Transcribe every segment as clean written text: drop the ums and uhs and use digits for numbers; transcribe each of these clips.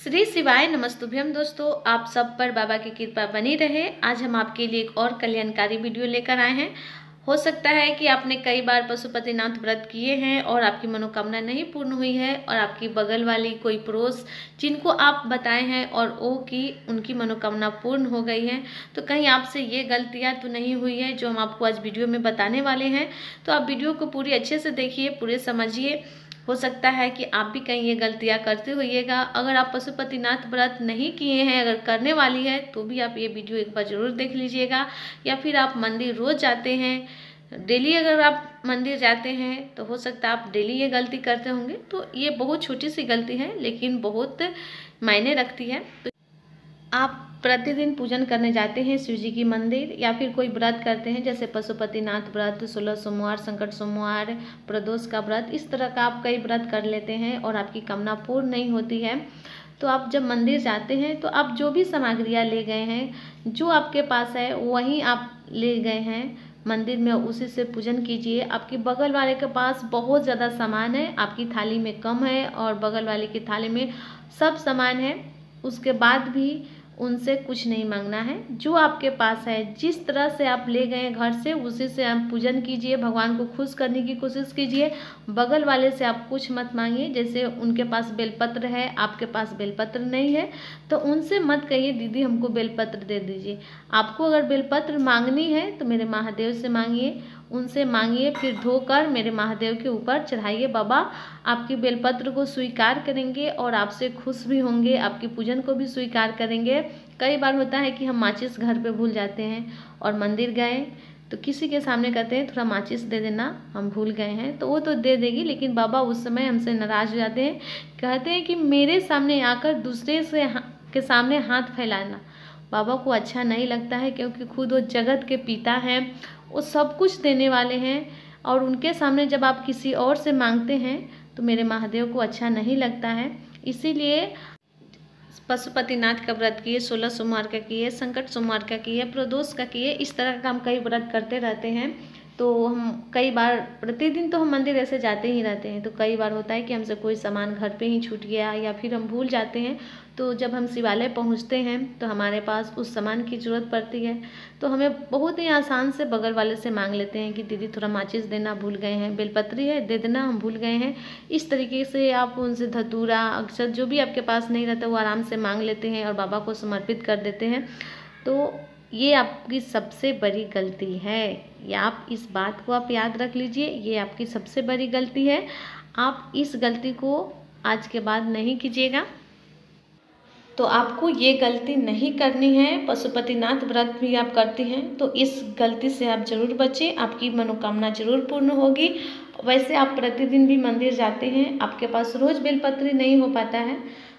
श्री शिवाय नमस्तुभ्यम। दोस्तों, आप सब पर बाबा की कृपा बनी रहे। आज हम आपके लिए एक और कल्याणकारी वीडियो लेकर आए हैं। हो सकता है कि आपने कई बार पशुपतिनाथ व्रत किए हैं और आपकी मनोकामना नहीं पूर्ण हुई है, और आपकी बगल वाली कोई पड़ोस जिनको आप बताए हैं और वो कि उनकी मनोकामना पूर्ण हो गई है, तो कहीं आपसे ये गलतियां तो नहीं हुई है जो हम आपको आज वीडियो में बताने वाले हैं। तो आप वीडियो को पूरी अच्छे से देखिए, पूरे समझिए। हो सकता है कि आप भी कहीं ये गलतियां करते होइएगा। अगर आप पशुपतिनाथ व्रत नहीं किए हैं, अगर करने वाली है, तो भी आप ये वीडियो एक बार ज़रूर देख लीजिएगा। या फिर आप मंदिर रोज़ जाते हैं, डेली अगर आप मंदिर जाते हैं, तो हो सकता है आप डेली ये गलती करते होंगे। तो ये बहुत छोटी सी गलती है, लेकिन बहुत मायने रखती है। तो आप प्रतिदिन पूजन करने जाते हैं शिव जी की मंदिर, या फिर कोई व्रत करते हैं जैसे पशुपतिनाथ व्रत, 16 सोमवार, संकट सोमवार, प्रदोष का व्रत, इस तरह का आप कई व्रत कर लेते हैं और आपकी कामना पूर्ण नहीं होती है, तो आप जब मंदिर जाते हैं तो आप जो भी सामग्रियाँ ले गए हैं, जो आपके पास है वहीं आप ले गए हैं मंदिर में, उसी से पूजन कीजिए। आपके बगल वाले के पास बहुत ज़्यादा सामान है, आपकी थाली में कम है और बगल वाले की थाली में सब सामान है, उसके बाद भी उनसे कुछ नहीं मांगना है। जो आपके पास है, जिस तरह से आप ले गए घर से, उसी से आप पूजन कीजिए, भगवान को खुश करने की कोशिश कीजिए। बगल वाले से आप कुछ मत मांगिए। जैसे उनके पास बेलपत्र है, आपके पास बेलपत्र नहीं है, तो उनसे मत कहिए दीदी हमको बेलपत्र दे दीजिए। आपको अगर बेलपत्र मांगनी है तो मेरे महादेव से मांगिए, उनसे मांगिए, फिर धोकर मेरे महादेव के ऊपर चढ़ाइए। बाबा आपकी बेलपत्र को स्वीकार करेंगे और आपसे खुश भी होंगे, आपकी पूजन को भी स्वीकार करेंगे। कई बार होता है कि हम माचिस घर पे भूल जाते हैं और मंदिर गए तो किसी के सामने कहते हैं थोड़ा माचिस दे देना, हम भूल गए हैं, तो वो तो दे देगी, लेकिन बाबा उस समय हमसे नाराज हो जाते हैं। कहते हैं कि मेरे सामने आकर दूसरे के सामने हाथ फैलाना बाबा को अच्छा नहीं लगता है, क्योंकि खुद वो जगत के पिता हैं, वो सब कुछ देने वाले हैं, और उनके सामने जब आप किसी और से मांगते हैं तो मेरे महादेव को अच्छा नहीं लगता है। इसीलिए पशुपतिनाथ का व्रत किए, 16 सोमवार का किए, संकट सोमवार का किए, प्रदोष का किए, इस तरह का हम कई व्रत करते रहते हैं। तो हम कई बार प्रतिदिन तो हम मंदिर ऐसे जाते ही रहते हैं, तो कई बार होता है कि हमसे कोई सामान घर पे ही छूट गया या फिर हम भूल जाते हैं। तो जब हम शिवालय पहुंचते हैं तो हमारे पास उस सामान की ज़रूरत पड़ती है, तो हमें बहुत ही आसान से बगल वाले से मांग लेते हैं कि दीदी थोड़ा माचिस देना, भूल गए हैं, बेलपत्री है दे देना, हम भूल गए हैं। इस तरीके से आप उनसे धतूरा, अक्षत, जो भी आपके पास नहीं रहता वो आराम से मांग लेते हैं और बाबा को समर्पित कर देते हैं। तो ये आपकी सबसे बड़ी गलती है, या आप इस बात को आप याद रख लीजिए, ये आपकी सबसे बड़ी गलती है। आप इस गलती को आज के बाद नहीं कीजिएगा। तो आपको ये गलती नहीं करनी है। पशुपतिनाथ व्रत भी आप करती हैं तो इस गलती से आप जरूर बचें, आपकी मनोकामना जरूर पूर्ण होगी। वैसे आप प्रतिदिन भी मंदिर जाते हैं, आपके पास रोज़ बेलपत्री नहीं हो पाता है,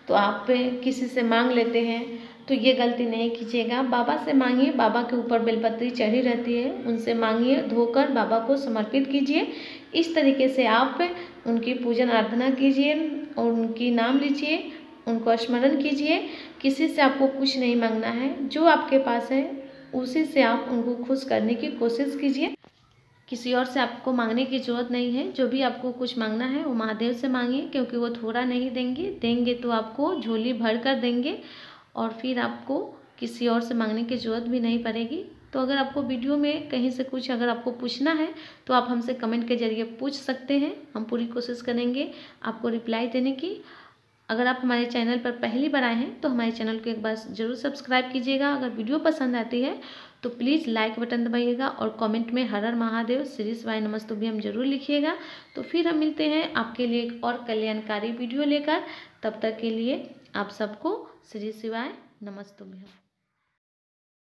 तो आप किसी से मांग लेते हैं, तो ये गलती नहीं कीजिएगा। बाबा से मांगिए, बाबा के ऊपर बेलपत्री चढ़ी रहती है, उनसे मांगिए, धोकर बाबा को समर्पित कीजिए। इस तरीके से आप उनकी पूजन आराधना कीजिए और उनकी नाम लीजिए, उनको स्मरण कीजिए। किसी से आपको कुछ नहीं मांगना है, जो आपके पास है उसी से आप उनको खुश करने की कोशिश कीजिए। किसी और से आपको मांगने की ज़रूरत नहीं है। जो भी आपको कुछ मांगना है वो महादेव से मांगिए, क्योंकि वो थोड़ा नहीं देंगे, देंगे तो आपको झोली भर कर देंगे, और फिर आपको किसी और से मांगने की ज़रूरत भी नहीं पड़ेगी। तो अगर आपको वीडियो में कहीं से कुछ अगर आपको पूछना है तो आप हमसे कमेंट के जरिए पूछ सकते हैं, हम पूरी कोशिश करेंगे आपको रिप्लाई देने की। अगर आप हमारे चैनल पर पहली बार आए हैं तो हमारे चैनल को एक बार ज़रूर सब्सक्राइब कीजिएगा। अगर वीडियो पसंद आती है तो प्लीज़ लाइक बटन दबाइएगा और कमेंट में हर हर महादेव श्री शिवाय नमस्तुभ्यम जरूर लिखिएगा। तो फिर हम मिलते हैं आपके लिए एक और कल्याणकारी वीडियो लेकर। तब तक के लिए आप सबको श्री शिवाय नमस्तुभ्यम।